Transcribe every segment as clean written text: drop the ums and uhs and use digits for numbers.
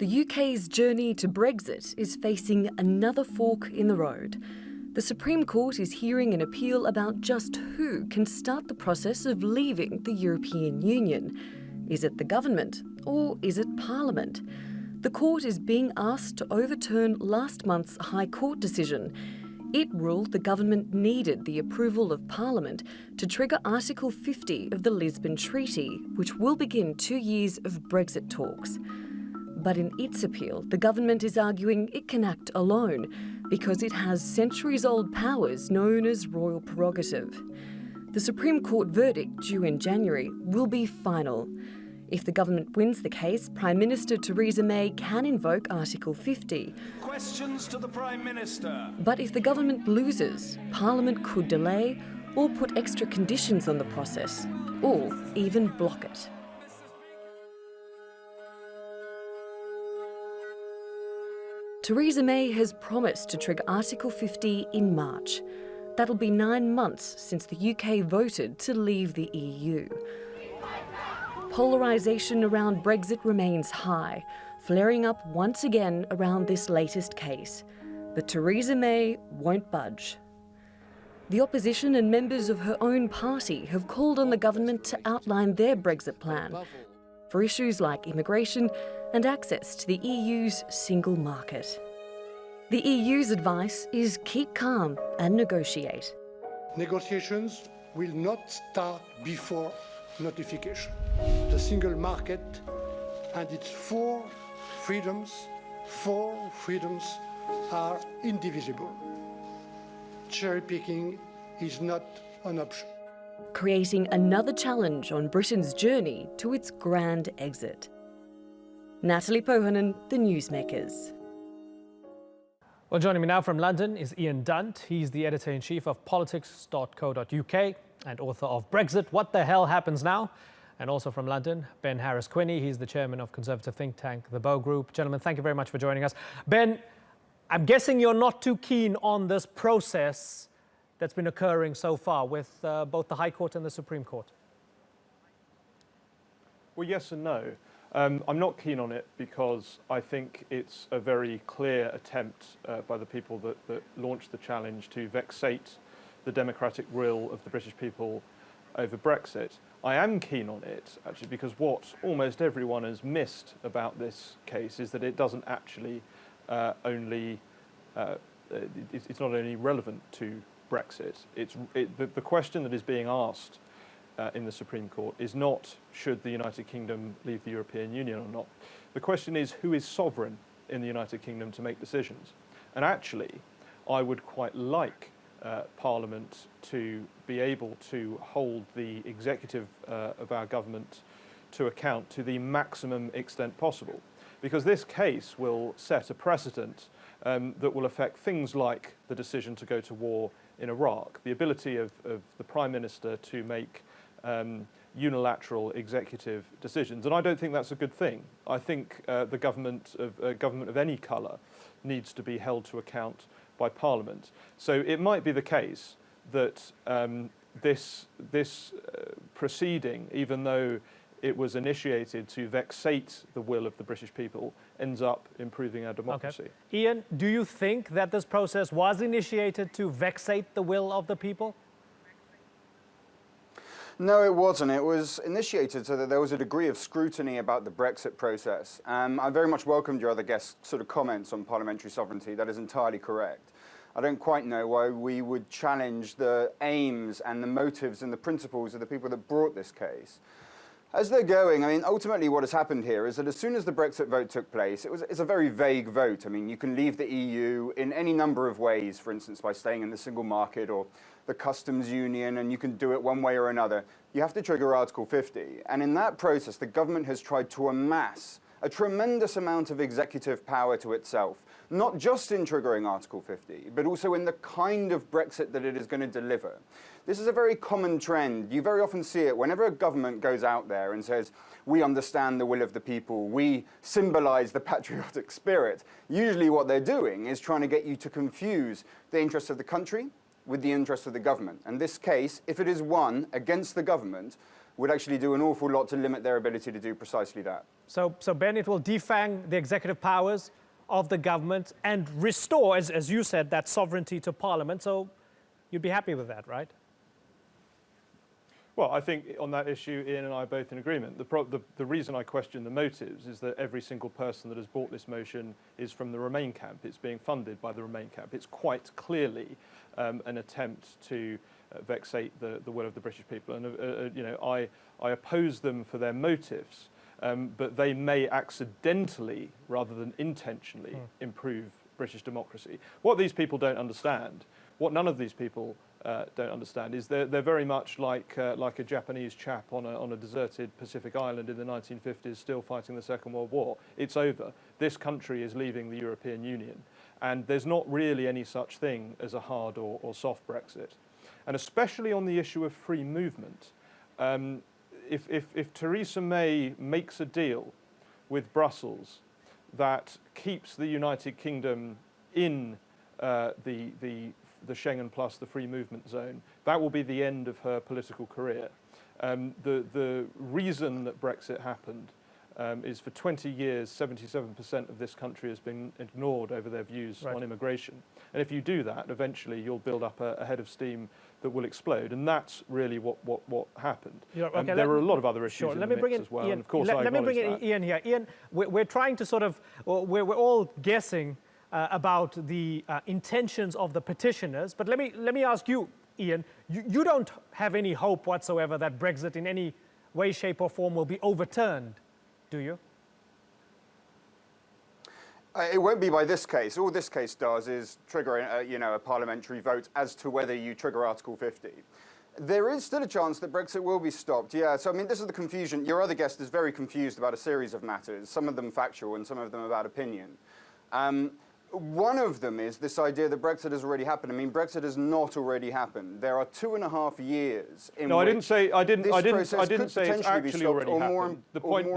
The UK's journey to Brexit is facing another fork in the road. The Supreme Court is hearing an appeal about just who can start the process of leaving the European Union. Is it the government or is it Parliament? The court is being asked to overturn last month's High Court decision. It ruled the government needed the approval of Parliament to trigger Article 50 of the Lisbon Treaty, which will begin 2 years of Brexit talks. But in its appeal, the government is arguing it can act alone because it has centuries-old powers known as royal prerogative. The Supreme Court verdict, due in January, will be final. If the government wins the case, Prime Minister Theresa May can invoke Article 50. Questions to the Prime Minister. But if the government loses, Parliament could delay or put extra conditions on the process, or even block it. Theresa May has promised to trigger Article 50 in March. That'll be 9 months since the UK voted to leave the EU. Polarisation around Brexit remains high, flaring up once again around this latest case. But Theresa May won't budge. The opposition and members of her own party have called on the government to outline their Brexit plan for issues like immigration and access to the EU's single market. The EU's advice is keep calm and negotiate. Negotiations will not start before notification. The single market and its four freedoms are indivisible. Cherry picking is not an option. Creating another challenge on Britain's journey to its grand exit. Natalie Pohonen, The Newsmakers. Well, joining me now from London is Ian Dunt. He's the editor-in-chief of politics.co.uk and author of Brexit, What the Hell Happens Now? And also from London, Ben Harris-Quinney. He's the chairman of conservative think tank, The Bow Group. Gentlemen, thank you very much for joining us. Ben, I'm guessing you're not too keen on this process that's been occurring so far with both the High Court and the Supreme Court. Well, yes and no. I'm not keen on it because I think it's a very clear attempt by the people that launched the challenge to vexate the democratic will of the British people over Brexit. I am keen on it, actually, because what almost everyone has missed about this case is that it doesn't actually it's not only relevant to Brexit. The question that is being asked in the Supreme Court is not should the United Kingdom leave the European Union or not. The question is who is sovereign in the United Kingdom to make decisions. And actually, I would quite like Parliament to be able to hold the executive of our government to account to the maximum extent possible. Because this case will set a precedent that will affect things like the decision to go to war in Iraq, the ability of the Prime Minister to make unilateral executive decisions. And I don't think that's a good thing. I think the government of any colour needs to be held to account by Parliament. So it might be the case that this proceeding, even though it was initiated to vexate the will of the British people, ends up improving our democracy. Okay. Ian, do you think that this process was initiated to vexate the will of the people? No, it wasn't. It was initiated so that there was a degree of scrutiny about the Brexit process. I very much welcomed your other guests' sort of comments on parliamentary sovereignty. That is entirely correct. I don't quite know why we would challenge the aims and the motives and the principles of the people that brought this case. As they're going, I mean, ultimately what has happened here is that as soon as the Brexit vote took place, it's a very vague vote. I mean, you can leave the EU in any number of ways, for instance, by staying in the single market or the customs union, and you can do it one way or another. You have to trigger Article 50. And in that process, the government has tried to amass a tremendous amount of executive power to itself, not just in triggering Article 50, but also in the kind of Brexit that it is going to deliver. This is a very common trend. You very often see it whenever a government goes out there and says, we understand the will of the people, we symbolize the patriotic spirit. Usually what they're doing is trying to get you to confuse the interests of the country with the interests of the government. And this case, if it is won against the government, would actually do an awful lot to limit their ability to do precisely that. So Ben, it will defang the executive powers of the government and restore, as you said, that sovereignty to Parliament. So you'd be happy with that, right? Well, I think on that issue, Ian and I are both in agreement. The reason I question the motives is that every single person that has brought this motion is from the Remain camp. It's being funded by the Remain camp. It's quite clearly an attempt to vexate the will of the British people. And, you know, I oppose them for their motives, but they may accidentally, rather than intentionally, improve British democracy. What these people don't understand, what none of these people don't understand, is they're very much like a Japanese chap on a deserted Pacific island in the 1950s, still fighting the Second World War. It's over. This country is leaving the European Union, and there's not really any such thing as a hard or soft Brexit. And especially on the issue of free movement, if Theresa May makes a deal with Brussels that keeps the United Kingdom in the Schengen plus the free movement zone, that will be the end of her political career. The reason that Brexit happened is for 20 years, 77% of this country has been ignored over their views on immigration. And if you do that, eventually you'll build up a head of steam that will explode. And that's really what happened. There are a lot of other issues in the mix as well. Ian, and of course, let me bring in Ian here. Ian, we're trying to sort of, we're all guessing about the intentions of the petitioners. But let me ask you, Ian, you don't have any hope whatsoever that Brexit in any way, shape or form will be overturned, do you? It won't be by this case. All this case does is trigger a parliamentary vote as to whether you trigger Article 50. There is still a chance that Brexit will be stopped, yeah. So, I mean, this is the confusion. Your other guest is very confused about a series of matters, some of them factual and some of them about opinion. One of them is this idea that Brexit has already happened. I mean, Brexit has not already happened. There are 2.5 years in which I didn't say it's potentially be actually stopped, already or happened. The point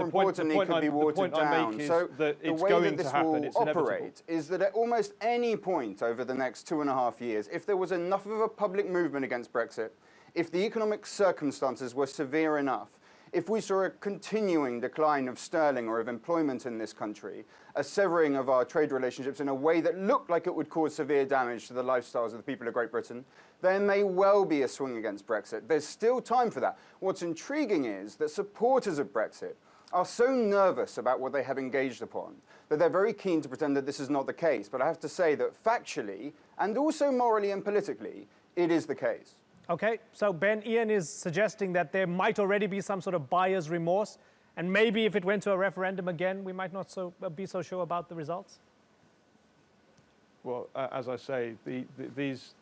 could be watered down. So the way that this will operate is that at almost any point over the next 2.5 years, if there was enough of a public movement against Brexit, if the economic circumstances were severe enough, if we saw a continuing decline of sterling or of employment in this country, a severing of our trade relationships in a way that looked like it would cause severe damage to the lifestyles of the people of Great Britain, there may well be a swing against Brexit. There's still time for that. What's intriguing is that supporters of Brexit are so nervous about what they have engaged upon that they're very keen to pretend that this is not the case. But I have to say that factually, and also morally and politically, it is the case. Okay, so Ben, Ian is suggesting that there might already be some sort of buyer's remorse, and maybe if it went to a referendum again, we might not be so sure about the results? Well, as I say, these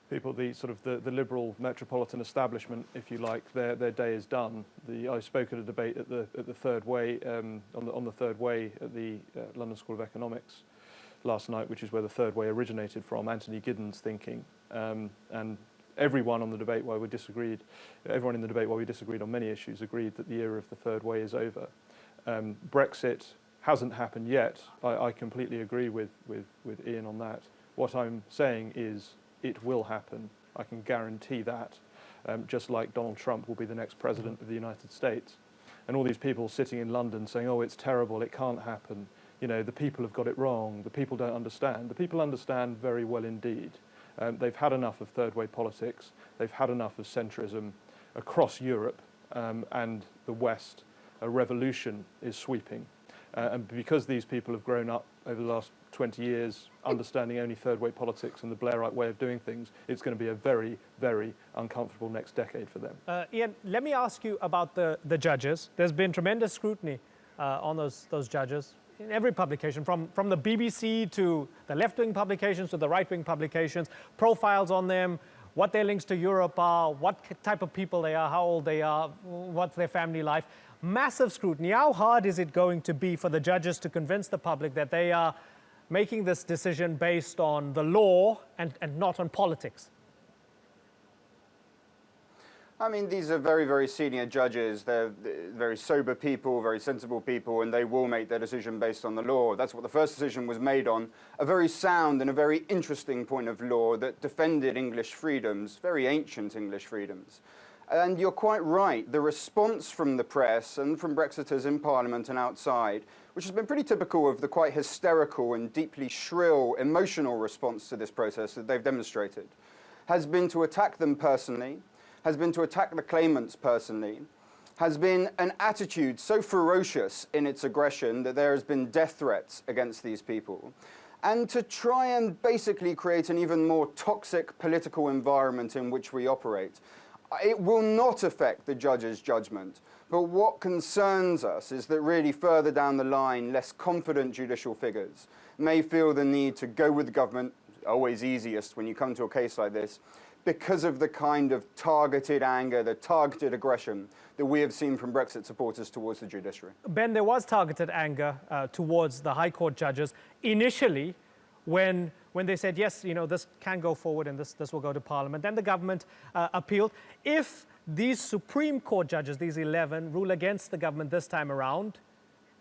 people, the liberal metropolitan establishment, if you like, their day is done. I spoke at a debate at the Third Way, on the Third Way at the London School of Economics last night, which is where the Third Way originated from, Anthony Giddens' thinking, and everyone in the debate while we disagreed on many issues agreed that the era of the Third Way is over. Brexit hasn't happened yet. I completely agree with Ian on that. What I'm saying is it will happen. I can guarantee that, just like Donald Trump will be the next president of the United States. And all these people sitting in London saying, oh, it's terrible, it can't happen. You know, the people have got it wrong, the people don't understand. The people understand very well indeed. They've had enough of third-way politics. They've had enough of centrism across Europe and the West. A revolution is sweeping. And because these people have grown up over the last 20 years understanding only third-way politics and the Blairite way of doing things, it's going to be a very, very uncomfortable next decade for them. Ian, let me ask you about the judges. There's been tremendous scrutiny on those judges. In every publication, from the BBC to the left-wing publications to the right-wing publications, profiles on them, what their links to Europe are, what type of people they are, how old they are, what's their family life. Massive scrutiny. How hard is it going to be for the judges to convince the public that they are making this decision based on the law and not on politics? I mean, these are very, very senior judges. They're very sober people, very sensible people, and they will make their decision based on the law. That's what the first decision was made on, a very sound and a very interesting point of law that defended English freedoms, very ancient English freedoms. And you're quite right, the response from the press and from Brexiters in Parliament and outside, which has been pretty typical of the quite hysterical and deeply shrill emotional response to this process that they've demonstrated, has been to attack them personally, has been to attack the claimants personally, has been an attitude so ferocious in its aggression that there has been death threats against these people, and to try and basically create an even more toxic political environment in which we operate. It will not affect the judge's judgment, but what concerns us is that really further down the line, less confident judicial figures may feel the need to go with the government, always easiest when you come to a case like this, because of the kind of targeted anger, the targeted aggression that we have seen from Brexit supporters towards the judiciary. Ben, there was targeted anger towards the High Court judges initially when they said, yes, you know, this can go forward and this will go to Parliament. Then the government appealed. If these Supreme Court judges, these 11, rule against the government this time around,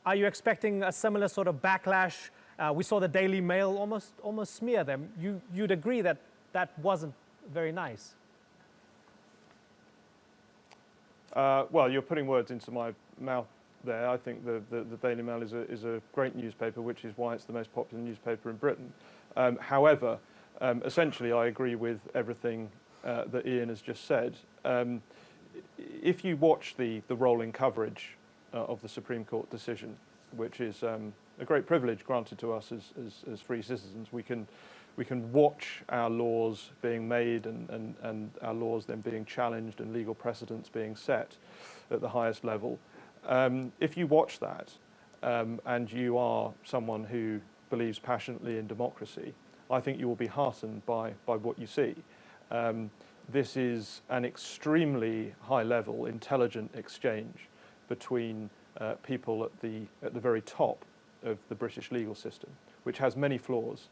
are you expecting a similar sort of backlash? We saw the Daily Mail almost smear them. You'd agree that that wasn't very nice? Well, you're putting words into my mouth there. I think the Daily Mail is a great newspaper, which is why it's the most popular newspaper in Britain. However, essentially I agree with everything that Ian has just said. If you watch the rolling coverage of the Supreme Court decision, which is a great privilege granted to us as free citizens, we can watch our laws being made and our laws then being challenged and legal precedents being set at the highest level. If you watch that and you are someone who believes passionately in democracy, I think you will be heartened by what you see. This is an extremely high-level, intelligent exchange between people at the very top of the British legal system, which has many flaws,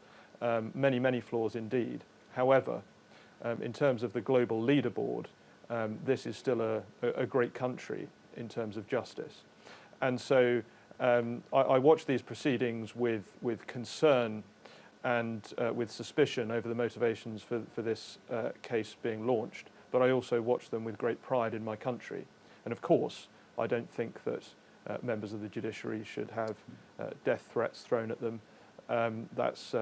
many flaws indeed. However, in terms of the global leaderboard, this is still a great country in terms of justice. And so I watch these proceedings with concern and with suspicion over the motivations for this case being launched, but I also watch them with great pride in my country. And of course, I don't think that members of the judiciary should have death threats thrown at them. That's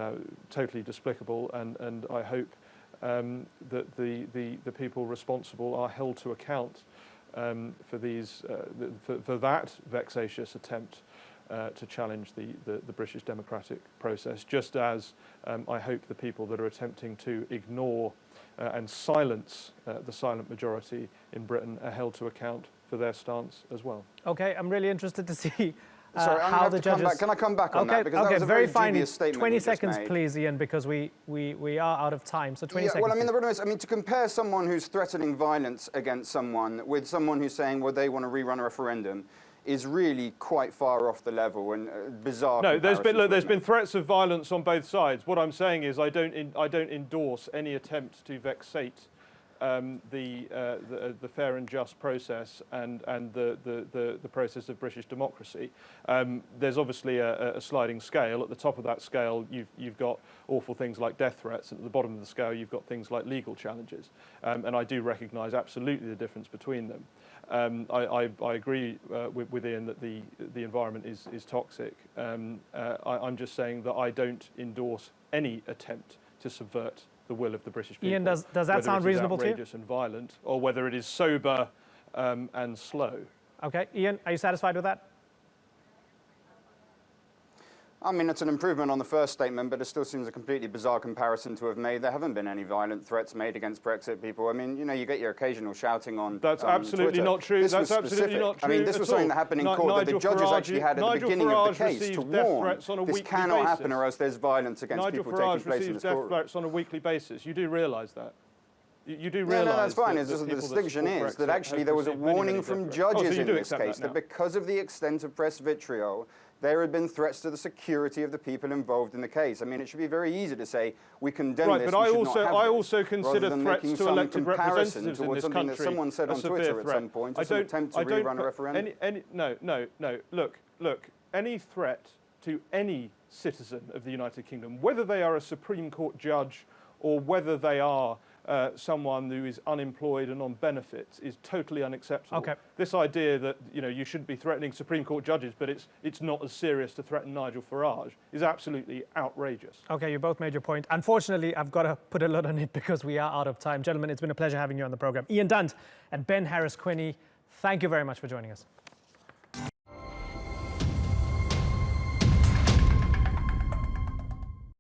totally despicable, and I hope that the people responsible are held to account for that vexatious attempt to challenge the British democratic process, just as I hope the people that are attempting to ignore and silence the silent majority in Britain are held to account for their stance as well. Okay, I'm really interested to see Sorry, how the judges... Can I come back on that? Because that was a very dubious statement 20 you just seconds, made. please, Ian, because we are out of time. So 20 seconds. Well, I mean, the problem is, to compare someone who's threatening violence against someone with someone who's saying, well, they want to rerun a referendum, is really quite far off the level and bizarre. No, there's been threats of violence on both sides. What I'm saying is I don't endorse any attempt to vexate the fair and just process and the process of British democracy. There's obviously a sliding scale. At the top of that scale, you've got awful things like death threats, and at the bottom of the scale, you've got things like legal challenges. And I do recognise absolutely the difference between them. I agree with Ian that the environment is toxic. I'm just saying that I don't endorse any attempt to subvert the will of the British people. Ian, does that sound reasonable to you? Whether it is outrageous and violent, or whether it is sober and slow. Okay, Ian, are you satisfied with that? I mean, it's an improvement on the first statement, but it still seems a completely bizarre comparison to have made. There haven't been any violent threats made against Brexit people. I mean, you get your occasional shouting on That's absolutely Twitter. not true. That's absolutely not true. I mean, this was something that happened in court that the judges actually had at the beginning of the case to warn this cannot happen or else there's violence against people taking place in this courtroom. Nigel Farage receives death threats on a weekly basis. You do realise that. You do realise. No, that's fine. It's that just the people distinction is that actually there was a warning from judges in this case that because of the extent of press vitriol, there had been threats to the security of the people involved in the case. I mean, it should be very easy to say we condemn this. Right, but I also consider threats to elected representatives in this country that someone said on Twitter at some point as an attempt to rerun a referendum. No. Look. Any threat to any citizen of the United Kingdom, whether they are a Supreme Court judge or whether they are someone who is unemployed and on benefits is totally unacceptable. Okay. This idea that you shouldn't be threatening Supreme Court judges, but it's not as serious to threaten Nigel Farage is absolutely outrageous. Okay, you both made your point. Unfortunately, I've got to put a lot on it because we are out of time. Gentlemen, it's been a pleasure having you on the program. Ian Dunt and Ben Harris-Quinney, thank you very much for joining us.